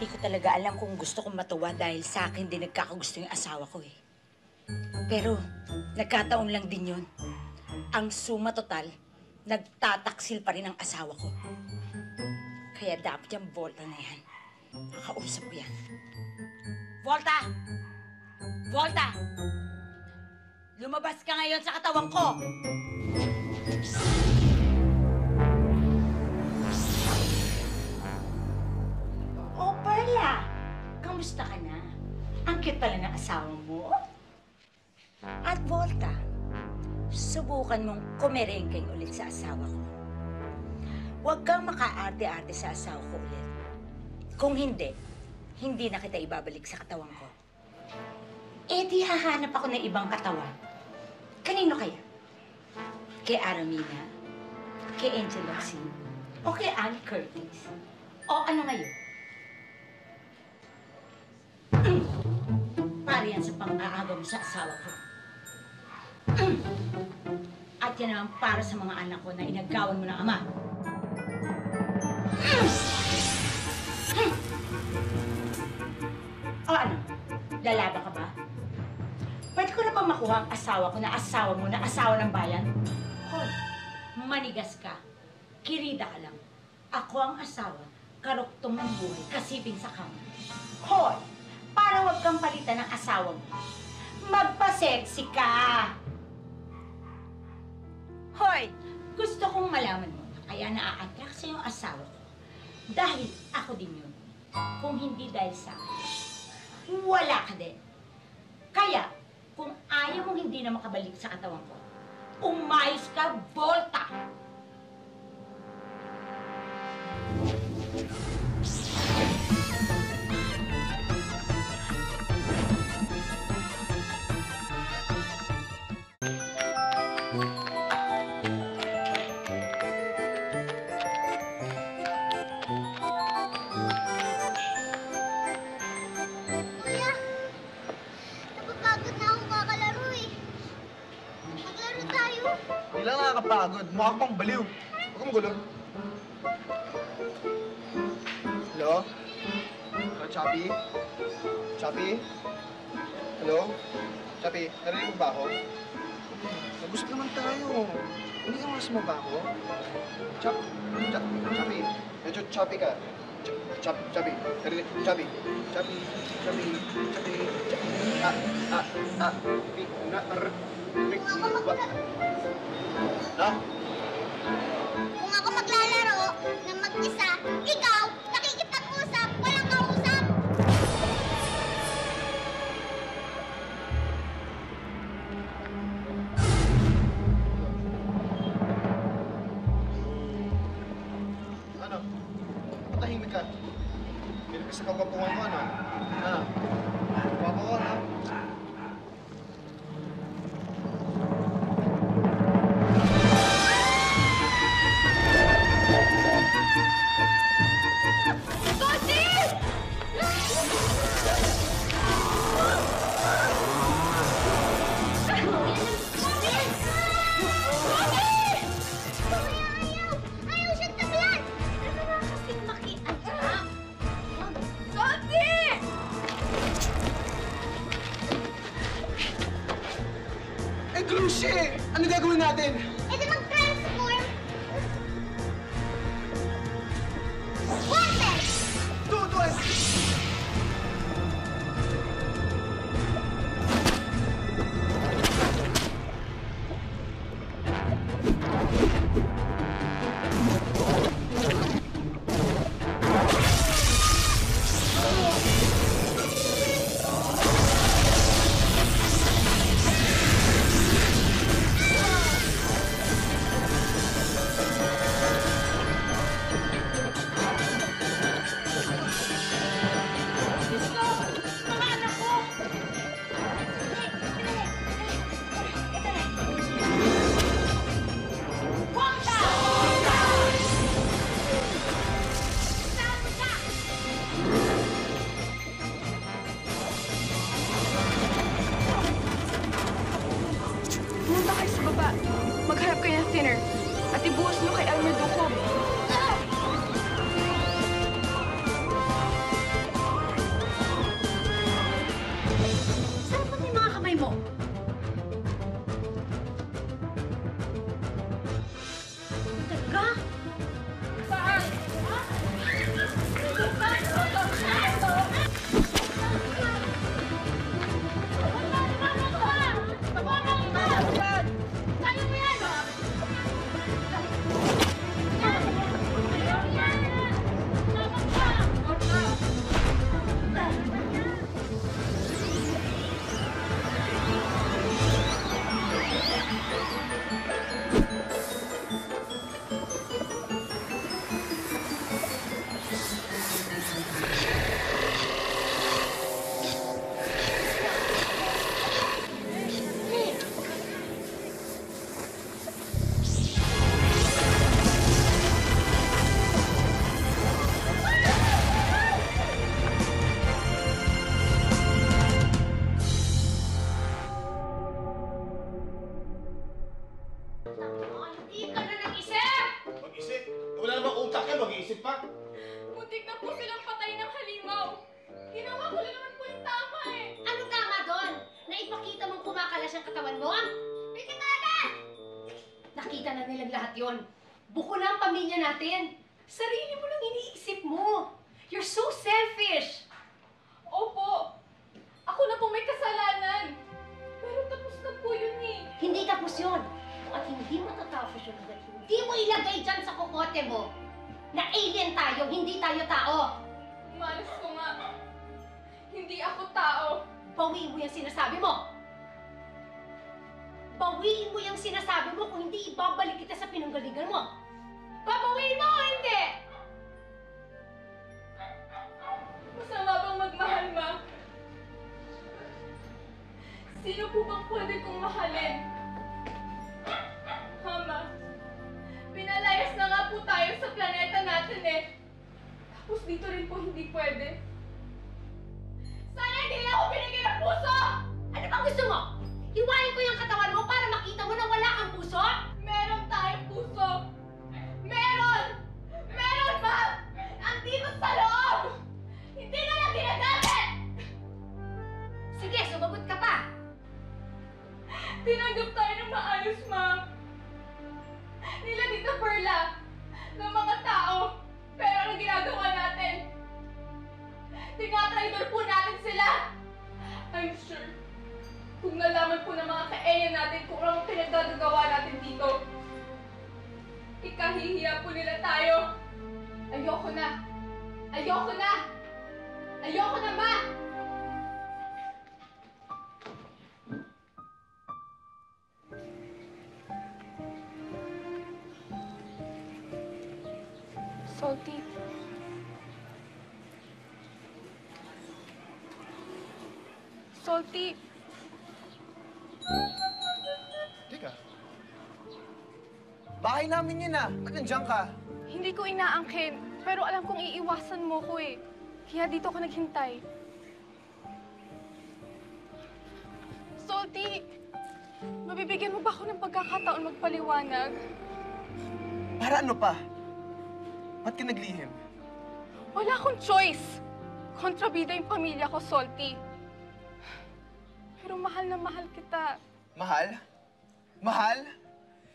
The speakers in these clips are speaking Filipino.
Hindi ko talaga alam kung gusto kong matuwa dahil sa akin din nagkakagusto yung asawa ko eh. Pero nagkataon lang din yun. Ang suma total, nagtataksil pa rin ang asawa ko. Kaya dapat yung Volta na yan. Makausap ko yan. Volta! Volta! Lumabas ka ngayon sa katawan ko! Oh, Perla! Kamusta ka na? Ang cute pala ng asawa mo. At Volta, subukan mong kumerengkeng ulit sa asawa ko. Huwag kang makaarte-arte sa asawa ko ulit. Kung hindi, hindi na kita ibabalik sa katawan ko. Eh di hahanap ako ng ibang katawan. Kanino kaya? Kay Aramina? Kay Angel Locsin? O kay Ann Curtis? O ano ngayon? Para yan sa pang-aaga mo sa asawa ko. At yan naman para sa mga anak ko na inagawan mo ng ama. O ano? Lalaba ka ba? Pwede ko na ba makuha ang asawa ko na asawa mo na asawa ng bayan? Hoy, manigas ka. Kirida ka lang. Ako ang asawa, karuktong ng buhay, kasiping sa kama. Hoy, para wag kang palitan ng asawa mo, magpa-sexy ka! Hoy, gusto kong malaman mo na kaya na-attract sa yung asawa ko. Dahil ako din yun. Kung hindi dahil sa akin, wala ka din. Kaya, kung ayaw mong hindi na makabalik sa katawan ko, umayos ka, Volta! Hindi lang nakakapagod. Mukha pang baliw. Huwag kang gulo. Hello? Hello, Chappy? Chappy? Hello? Chappy, narinig mo ba ako? Nag-usap naman tayo. Hindi ka mas mo ba ako? Chappy, medyo choppy ka. Chappy, narinig, Chappy. Chappy. No? Kung ako maglalaro ng mag-isa, ikaw, nakikipag-usap, walang kausap! Ano? Patahimik ka. Bilang ka sa kagwapuhan ko, ano? Ano? Gwapo ko, ano? Lucy! Ano gagawin natin? E di mag-transform! Water! Tutuan! lahat yon. Buko na ang pamilya natin. Sarili mo lang iniisip mo. You're so selfish. Opo, ako na po may kasalanan. Pero tapos na po yun eh. Hindi tapos yun. At hindi matatapos yun hanggat hindi mo ilagay dyan sa kokote mo na alien tayo, hindi tayo tao. Malas ko nga. Hindi ako tao. Bawiin mo yung sinasabi mo. Bawiin mo yung sinasabi mo kung hindi ibabalik kita sa pinanggalingan mo. Babawiin mo o hindi? Masama bang magmahal, ma? Sino po bang pwede kong mahalin? Mama, pinalayas na nga po tayo sa planeta natin eh. Tapos dito rin po hindi pwede. Sana hindi na ako binigyan ng puso! Ano bang gusto mo? Hiwain ko yung katawan mo para makita mo na wala kang puso? Meron tayong puso! Meron! Meron, ma! Andito sa loob! Hindi na lang ginagamit! Sige, sumagot ka pa. Tinanggap tayo ng maayos, ma'am. Nila Tita Perla, ng mga tao. Pero ano ginagawa natin? Tinatraidor po natin sila. I'm sure, kung nalaman po ng mga ka-alien natin kung anong pinagdadagawa natin dito, ikahihiya po nila tayo. Ayoko na. Ayoko na. Ayoko na, ma! Salty. Salty. Teka. Bahay namin yun ah. Ba't nandiyan ka? Hindi ko inaangkin, pero alam kong iiwasan mo ko eh. Kaya dito ako naghintay. Salty, mabibigyan mo ba ako ng pagkakataon magpaliwanag? Para ano pa? Ba't ka naglihim? Wala akong choice. Kontrabida yung pamilya ko, Salty. Pero mahal na mahal kita. Mahal? Mahal?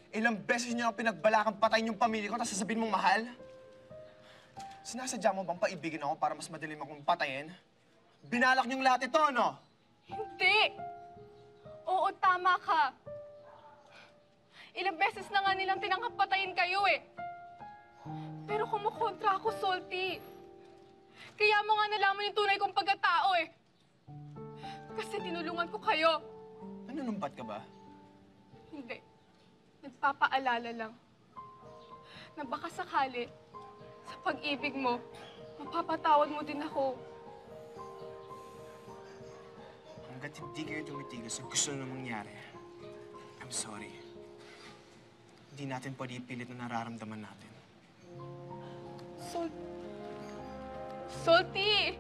Ilang beses niyo ako pinagbalakang patayin yung pamilya ko tapos sasabihin mong mahal? Sinasadya mo bang paibigin ako para mas madaling akong patayin? Binalak niyong lahat ito, no? Hindi! Oo, tama ka. Ilang beses na nga nilang tinanggap patayin kayo eh. Pero kumukontra ako, Salty. Kaya mo nga nalaman yung tunay kong pagkatao eh. Kasi tinulungan ko kayo. Nanunumpat ka ba? Hindi. Nagpapaalala lang na baka sakali sa pag-ibig mo, mapapatawad mo din ako. Hanggat hindi kayo tumitigil sa gusto na mangyari, I'm sorry. Hindi natin pwede ipilit na nararamdaman natin. Salty!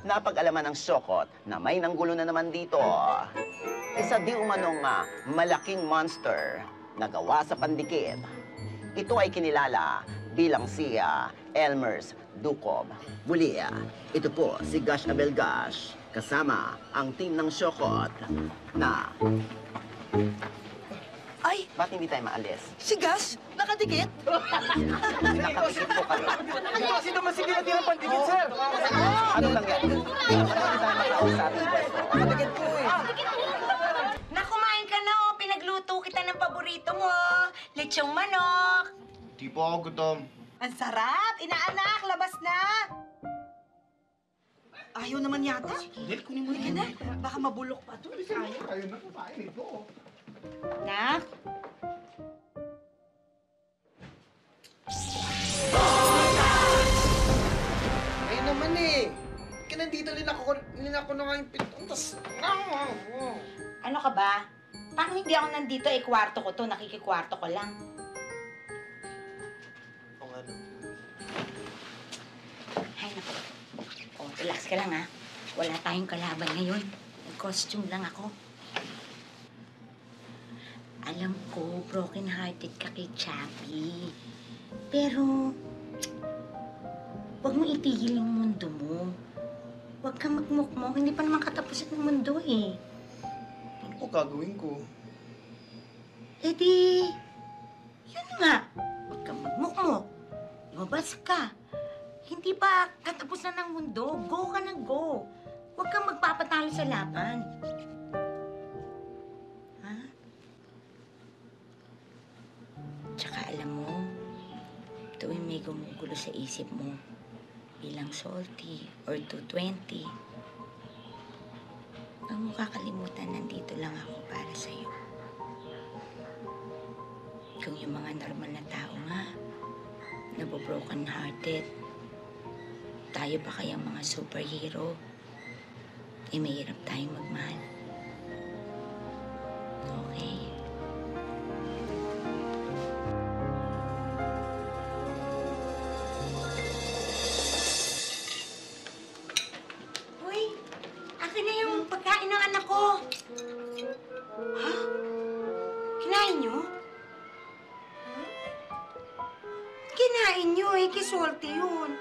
Napag-alaman ng Sokot na may nanggulo na naman dito. Isa di umanong malaking monster na gawa sa pandikit. Ito ay kinilala bilang si Elmer's Dukob. Muli, ito po si Gash Abelgash kasama ang team ng Sokot na... Ay, Ba't hindi tayo maalis? si Gas, nakadikit. Nakapikit po kami. Kasi naman sige na din ang pandikit, sir! Ano lang yan? Hindi tayo makausapin pwesto. Nakadikit po eh. Nakumain ka na oh. Pinagluto kita ng paborito mo. Lechong manok. Di po ako gutom. Ang sarap. Inaanak, labas na. Ayaw naman yata. Hindi, kunin mo Halika na. Baka mabulok pa to. Ayaw. Kayo na kumain ito. Nak? Ayun naman eh. Nandito linako na nga yung pinto. Tas... Ano ka ba? Paano hindi ako nandito? Eh, kwarto ko to. Nakikikwarto ko lang. O nga no. Ay, naku. Oh, relax ka lang, ha? Wala tayong kalaban ngayon. Nag-costume lang ako. Alam ko, broken-hearted ka kay Chappy. Pero, huwag mo itigil yung mundo mo. Huwag kang magmukmok. Hindi pa naman katapusan ng mundo, eh. Ano ko gagawin ko? Eh di, Yun nga. Huwag kang magmukmok. Lumabas ka. Hindi pa katapusan ng mundo. Go ka ng go. Huwag kang magpapatalo sa laban. Ha? Tsaka alam mo, tuwing may gumugulo sa isip mo, bilang salty or 220, huwag mo kakalimutan, nandito lang ako para sa'yo. Kung yung mga normal na tao nga, nabobroken hearted, tayo pa kayang mga superhero, eh mahirap tayong magmahal. Okay? Uy, akin na yung pagkain ng anak ko. Ha? Kinain niyo? Kinain niyo eh, kisulti yun.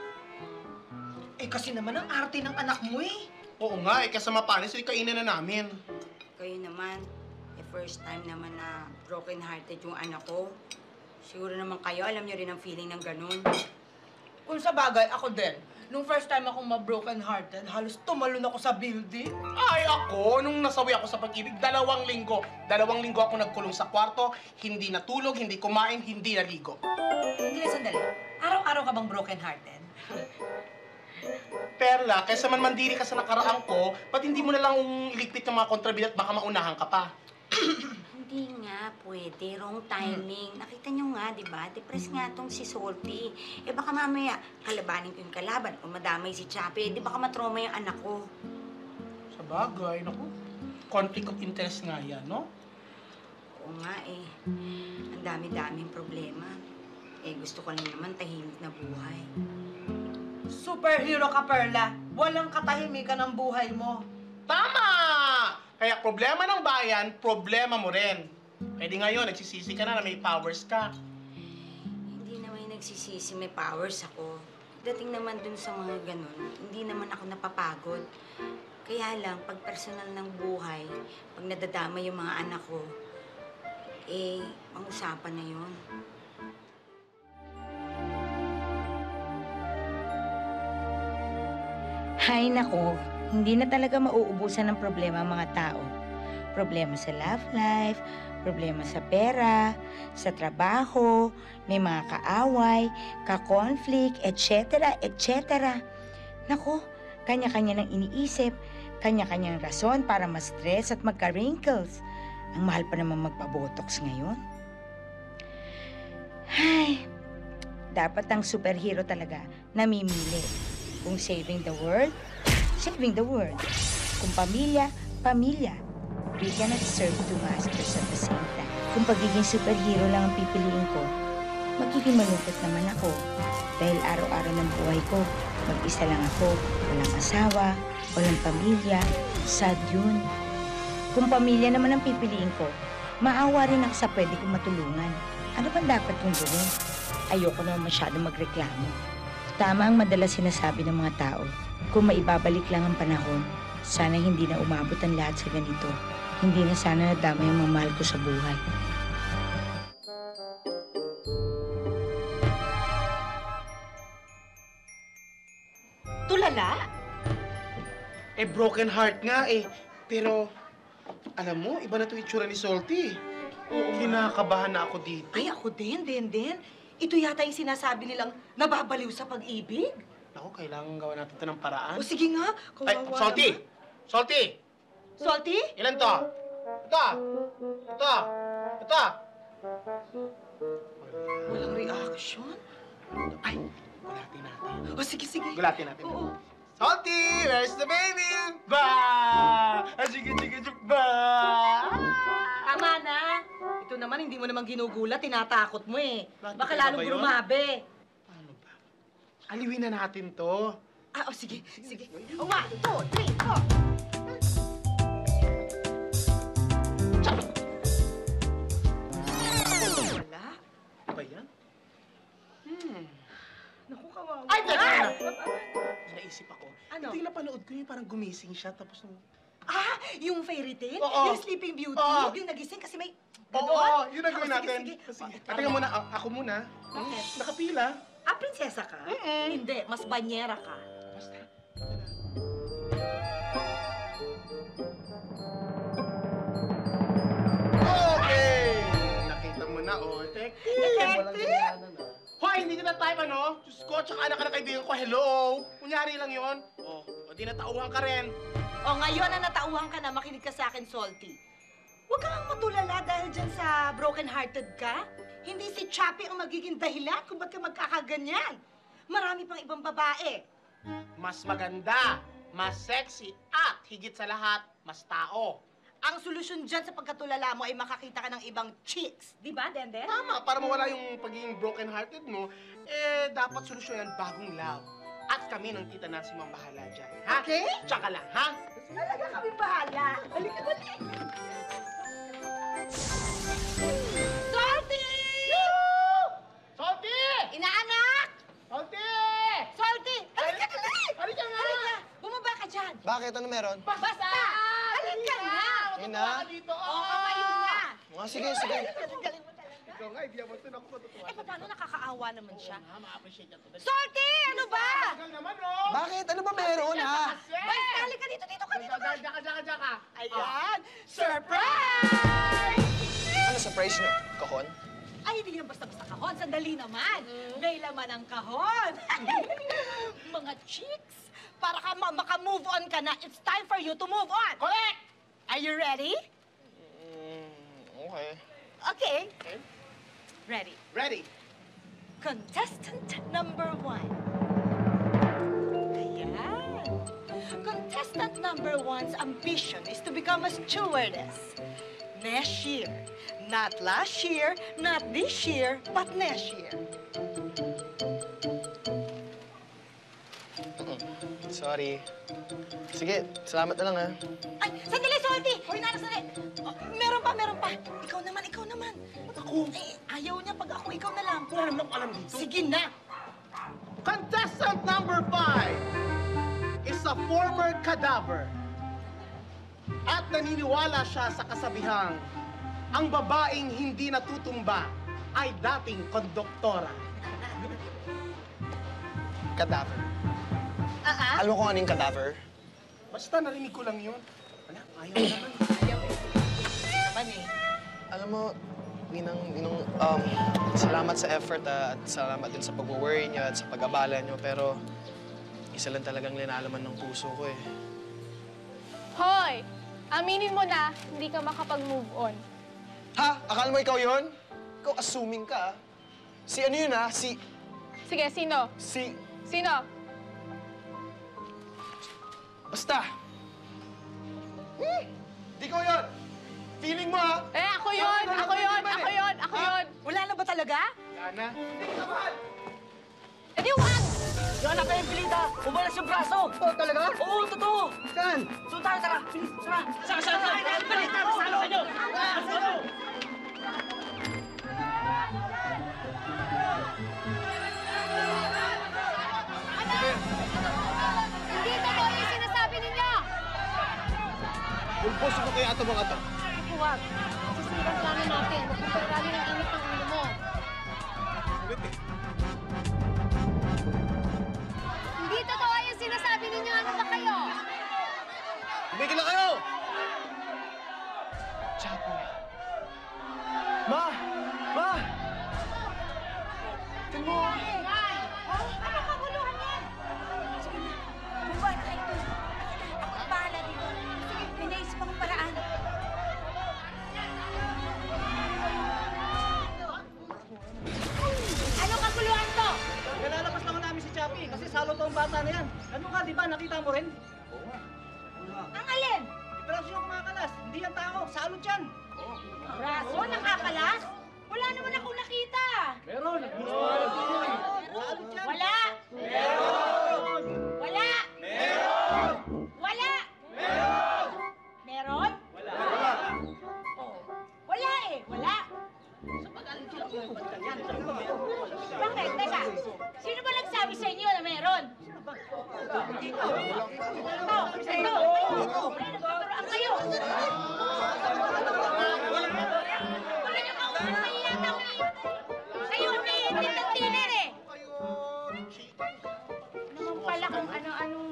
Eh kasi naman ang arte ng anak mo eh. Oo nga, kasama panis, kainin na namin. Kayo naman, first time naman na broken-hearted yung anak ko. Siguro naman kayo, alam niyo rin ang feeling ng ganun. Kung sa bagay, ako din. Nung first time akong ma-broken hearted, halos tumalon ako sa building. Ay, ako, nung nasawi ako sa pag-ibig, 2 linggo. 2 linggo ako nagkulong sa kwarto, hindi natulog, hindi kumain, hindi naligo. Hindi, sandali. Araw-araw ka bang broken hearted? Perla, kaysa man mandiri ka sa nakaraan ko, ba't hindi mo na lang iligpit ng mga kontrabida at baka maunahan ka pa? Hindi nga pwede, wrong timing. Nakita niyo nga, di ba? Depressed nga tong si Salty. Eh baka mamaya, kalabanin ko yung kalaban o madamay si Chappie. Di baka matrauma yung anak ko. Sa bagay, naku. Conflict of interest nga yan, no? Oo nga eh. Ang dami-daming problema. Eh gusto ko lang naman tahimik na buhay. Superhero ka, Perla. Walang katahimikan ang buhay mo. Tama! Kaya problema ng bayan, problema mo rin. Pwede ngayon, nagsisisi ka na may powers ka. Hindi naman yung nagsisisi, may powers ako. Dating naman dun sa mga ganun, hindi naman ako napapagod. Kaya lang, pag personal ng buhay, pag nadadama yung mga anak ko, eh, pang-usapan na yun. Hay nako, hindi na talaga mauubusan ng problema ang mga tao. Problema sa love life, problema sa pera, sa trabaho, may mga kaaway, ka-conflict, etc., etc. Nako, kanya-kanya nang iniisip, kanya-kanyang rason para ma-stress at magka-wrinkles. Ang mahal pa naman magpa-botox ngayon. Ay, dapat ang superhero talaga namimili. Kung saving the world, saving the world. Kung pamilya, pamilya. We cannot serve two masters at the same time. Kung pagiging superhero lang ang pipiliin ko, magiging malungkot naman ako. Dahil araw-araw ng buhay ko, mag-isa lang ako. Walang asawa, walang pamilya. Sad yun. Kung pamilya naman ang pipiliin ko, maawa rin ako sa pwede kong matulungan. Ano bang dapat kong gawin? Ayoko naman masyadong magreklamo. Tama ang madalas sinasabi ng mga tao. Kung maibabalik lang ang panahon, sana hindi na umabot ang lahat sa ganito. Hindi na sana nadama yung mamahal ko sa buhay. Tulala? Eh, broken heart nga eh. Pero, alam mo, iba na itong itsura ni Salty. Kinakabahan na ako dito. Ay, ako din. Ito yata yung sinasabi nilang nababaliw sa pag-ibig. Ako, kailangan gawa natin ito ng paraan. O sige nga, Ay, kawawa Salty! naman. Salty! Salty? Ilan to? Ito! Ito! Ito! Walang reaction. Ay, gulatin natin. O sige. Gulatin natin. Oo. Salty! Where's the baby? Ba! Sige, ba! Tama na. Ito naman, hindi mo naman ginugulat, tinatakot mo eh. Bakit Baka kaya lalong ba yun? grumabe. Paano ba? Aliwin na natin to. Ah, o sige. 1, 2, 3, 4. Wala. Ba yan? Naku, kawawa. Ay, teka na. Naisip ako. Ano? Ito yung napanood ko yung parang gumising siya tapos nung... Ah, yung fairy tale? Oo. Yung Sleeping Beauty? Oo. Yung nagising kasi may Oo, yun ang gawin Sige, natin. sige. Sige. Teka muna, ako muna. Bakit? Nakapila. Ah, prinsesa ka? Hindi, mas banyera ka. Basta. Okay! Nakita mo na, oh. Detective! Hoy, hindi ka na type, ano? Diyos ko, tsaka anak ka na kaibigan ko. Hello! Kunyari lang yon. Oh, o di natauhan ka rin. O ngayon na natauhan ka na, makinig ka sa akin, Salty. Huwag kang matulala dahil dyan sa broken-hearted ka. Hindi si Chappie ang magiging dahilan kung ba't ka magkakaganyan. Marami pang ibang babae. Mas maganda, mas sexy, at higit sa lahat, mas tao. Ang solusyon dyan sa pagkatulala mo ay makakita ka ng ibang chicks. Di ba, Denden? Tama, para mawala yung pagiging broken-hearted mo, dapat solusyonan bagong love. At kami ng tita Nancy mang bahala dyan. Ha? Okay. Tsaka lang, ha? Talaga kami bahala. Halika, dali. Salty! Salty! Inaanak! Salty! Salty! Halika, dali! Halika nga! Halika! Bumaba ka dyan! Bakit? Ano meron? Basta! Halika na! Yun na? Dito, Oo, ngayon na! Sige, sige. Galing mo talaga. Ikaw nga, hindi ako ako matutuwa. Eh, paano nakakaawa naman siya? Ma-appreciate ka to. Salty! Ano ba? Tagal naman, oh! Bakit? Ano ba meron, ha? Basta, halika dito, dito ka, dito ka! Daka. Ayan! Surprise! Ano surprise nyo? Kahon? Ay, hindi yan basta-basta kahon. Sandali naman. May laman ang kahon. Mga chicks, para ka maka-move on ka na, it's time for you to move on. Correct! Are you ready? Okay. Okay. Ready. Ready. Contestant number 1. Ayan. Contestant number 1's ambition is to become a stewardess. Next year. Not last year, not this year, but next year. Sorry. Sige, salamat na lang, ha? Ay, sandali, Salty! Hoy, Nana, sandali! Oh, meron pa. Ikaw naman. Ako? Eh, ayaw niya pag ako, ikaw na lang. Wala naman ako alam dito. Sige na! Contestant number 5 is a former cadaver. At naniniwala siya sa kasabihang ang babaeng hindi natutumba ay dating konduktora. Cadaver. Alam mo kung anong cadaver? Basta narinig ko lang yun. Wala, ayaw naman. Naman eh. Alam mo, Ninang, salamat sa effort at salamat din sa pag-worry niyo at sa pag-abala niyo. Pero isa lang talagang linalaman ng puso ko, eh. Hoy! Aminin mo na, hindi ka makapag-move on. Ha? Akala mo ikaw yun? Ikaw assuming ka, ah. Si ano yun, ha? Sige, sino? Sino? Basta! Di ko yun! Feeling mo, ha? Eh, ako yun! Wala na ba talaga? Yana? Eh, di wag! Yan na kayong pilita! Umalas yung braso! Oo, talaga? Oo, totoo! Saan? Doon tayo, tara! Tara! Saan? Balita! Salo kayo! Salo! Hindi totoo yung sinasabi ninyo! Pulposo ko kaya ito mga to. Huwag. Sisirang plano natin. Magpaparali ng init ng ulo mo. Hindi totoo yung sinasabi ninyo. Ano ba kayo? Tumigil na kayo! Chapo. Ma! Tingnan mo! Ano kaguluhan yan? Sige na, bumaba na kayo doon. Ako ang bahala dito. Sige, may naisip akong paraan. Ano kaguluhan to? Nilalabas naman namin si Chappie kasi salo to ang bata na yan. Ano ka, di ba? Nakita mo rin? Ang alin? Braso yung kumakalas. Hindi yan tao. Salot yan. Braso, nakakalas? Wala naman akong nakita. Meron. Salot yan. Wala. Meron. Wala. Meron. Wala. Meron. Meron? Wala. Oh. Wala eh. Wala. Bakit? Teka. Sino ba nagsabi sa inyo na meron? Ito. Ito. Ay, nagtuturoan kayo. Wala anong...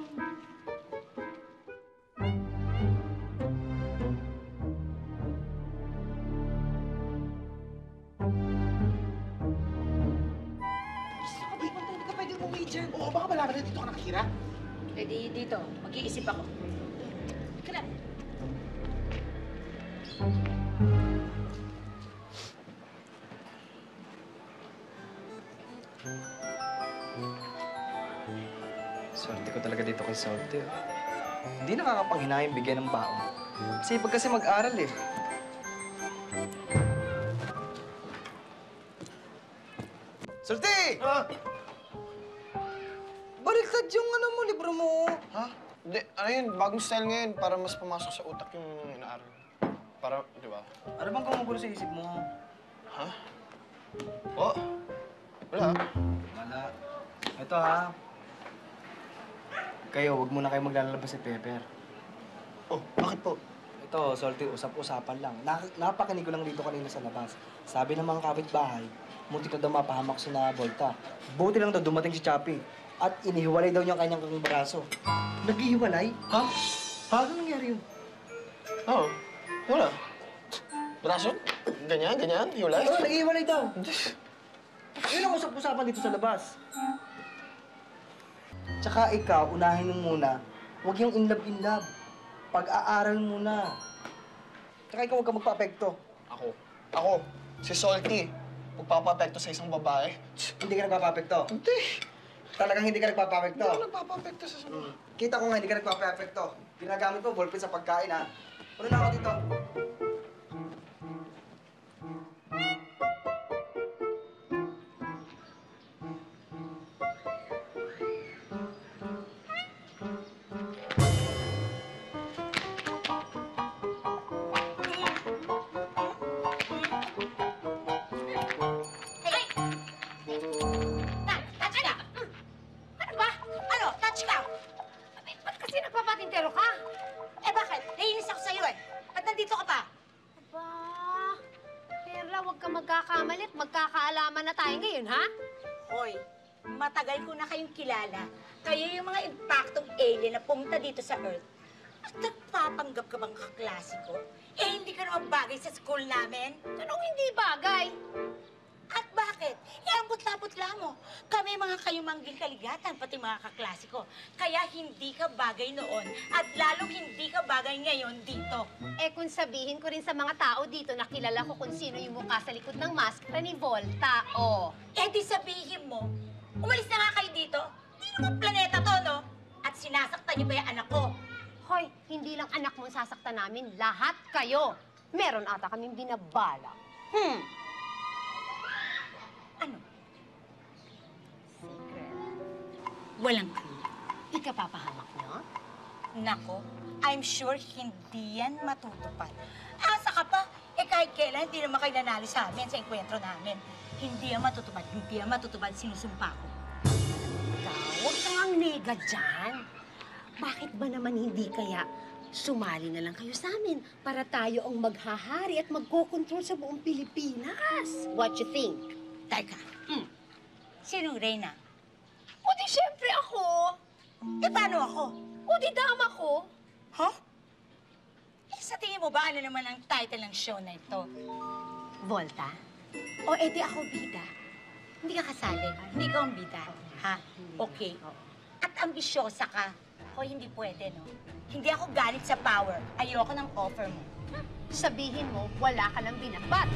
Hindi ka pwede umuwi dyan. Oo, baka malaman na dito ka nakatira. Eh dito, mag-iisip ako. Ka na. Swerte ko talaga dito kay Salty. Hindi nakakapanghinayang bigyan ng baon. Sipag kasi mag-aral eh. Salty! Ah! Baliktad yung libro mo. Ha? Hindi, ano yun, bagong style ngayon para mas pumasok sa utak yung inaaral. Para, di ba? Ano bang gumugulo sa isip mo? Ha? Oh? Wala. Wala. Ito ha. Kayo, wag muna kayo maglalabas si Pepper. Oh, bakit po? Ito, Salty, usap-usapan lang. Napakinig ko lang dito kanina sa labas. Sabi ng mga kapitbahay, muntik na daw mapahamak si na Volta. Buti lang daw dumating si Chappie. At inihiwalay daw niya ang kanyang braso. Naghihiwalay? Ha? Paano nangyari yun? Oo. Wala. Braso? Ganyan? Hiwalay? Oo, naghihiwalay daw. Yun ang usap-usapan dito sa labas. Tsaka ikaw, unahin mo muna, huwag yung in love. Pag-aaral muna. Tsaka ikaw huwag ka magpa-apekto. Ako, si Salty. Magpapapekto sa isang babae. Hindi ka nagpapa-apekto. Hindi. Talagang hindi ka nagpapa-apekto. Hindi ako nagpapapekto sa isang babae. Kita ko nga hindi ka nagpapa-apekto. Ginagamit mo ballpen sa pagkain, ha? Ano na ako dito? Touch ka! Ano ba? Ano? Touch ka! Ba't kasi nagpapatintero ka? Eh bakit? Naiinis ako sa'yo eh. Ba't nandito ka pa? Aba, Perla, huwag ka magkakamali at magkakaalaman na tayo ngayon, ha? Hoy, matagal ko na kayong kilala. Kayo yung mga impaktong alien na pumunta dito sa Earth. At nagpapanggap ka bang kaklase ko? Eh, hindi ka naman bagay sa school namin. Anong hindi bagay? At bakit? Eh, ang putla-putla mo. Kami mga kayumangging kaligatan, pati mga kaklase ko. Kaya hindi ka bagay noon at lalong hindi ka bagay ngayon dito. Eh kung sabihin ko rin sa mga tao dito na kilala ko kung sino yung mukha sa likod ng maskara ni Volta, oh. Eh, di sabihin mo, umalis na nga kayo dito. Hindi naman planeta to, no? At sinasaktan niyo pa yung anak ko. Hoy, hindi lang anak mo ang sasaktan namin, lahat kayo. Meron ata kaming binabala. Ano? Secret. Walang clue. Ikapapahamak nyo? Nako, I'm sure hindi yan matutupad. Asa ka pa? Eh kahit kailan, hindi naman kayo nanalo sa amin sa enkwentro namin. Hindi yan matutupad, sinusumpa ko. Ikaw, huwag kang ang nega dyan. Bakit ba naman hindi kaya sumali na lang kayo sa amin para tayo ang maghahari at magkokontrol sa buong Pilipinas? What you think? Teka, sinong Reyna? O di syempre ako. Eh paano ako? O di dama ko. Huh? Eh sa tingin mo ba ano naman ang title ng show na ito? Volta? O edi ako bida? Hindi ka kasali, hindi ka ang bida. Ha? Okay. At ambisyosa ka. O hindi pwede, no? Hindi ako galit sa power. Ayoko ng offer mo. Sabihin mo, wala ka lang binabat.